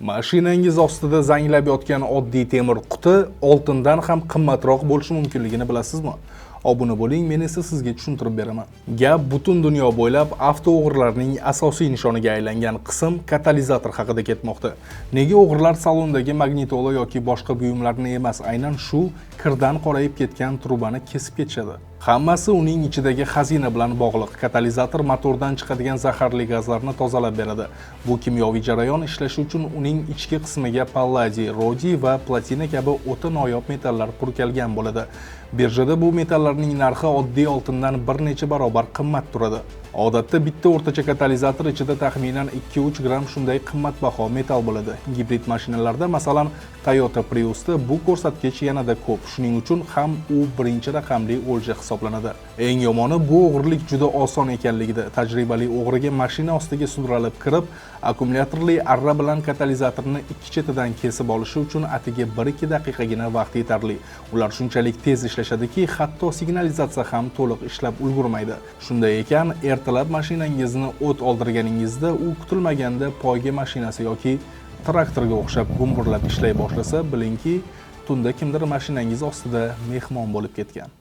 Mashinangiz ostida zanglab yotgan oddiy temir quti oltindan ham qimmatroq bo'lishi mumkinligini bilasizmi? Obuna bo'ling, men esa sizga tushuntirib beraman. Gap butun dunyo bo'ylab avto o'g'rilarining asosiy nishoniga aylangan qism katalizator haqida ketmoqda. Nega o'g'rilar salondagi magnitola yoki boshqa buyumlarni emas, aynan shu kirdan qorayib ketgan trubani kesib ketishadi? Hammasi uning ichidagi xazina bilan bog'liq. Katalizator motordan chiqadigan zaharli gazlarni tozalab beradi. Bu kimyoviy jarayon ishlashi uchun uning ichki qismiga palladiy, rodiy va platina kabi o'ta noyob metallar purkalgan bo'ladi. Birjada bu metallarning narxi oddiy oltindan bir necha barobar qimmat turadi. Odatda bitta o'rtacha katalizator ichida taxminan 2-3 gram shunday qimmatbaho metal bo'ladi. Gibrid mashinalarda, masalan, Toyota Priusda bu ko'rsatkich yanada ko'p. Shuning uchun ham u birinchi raqamli o'lja hisoblanadi. Eng yomoni, bu o'g'irlik juda oson ekanligida. Tajribali o'g'riga mashina ostiga sudralib kirib, akkumulyatorli arra bilan katalizatorni ikki chetidan kesib olishi uchun atigi 1-2 daqiqagina vaqt yetarli. Ular shunchalik tez ishlashadiki, hatto signalizatsiya ham to'liq ishlab ulgurmaydi. Shunday ekan, ertalab mashinangizni o't oldirganingizda u kutilmaganda poyga mashinasi yoki traktorga o'xshab gumburlab ishlay boshlasa, bilingki, tunda kimdir mashinangiz ostida mehmon bo'lib ketgan.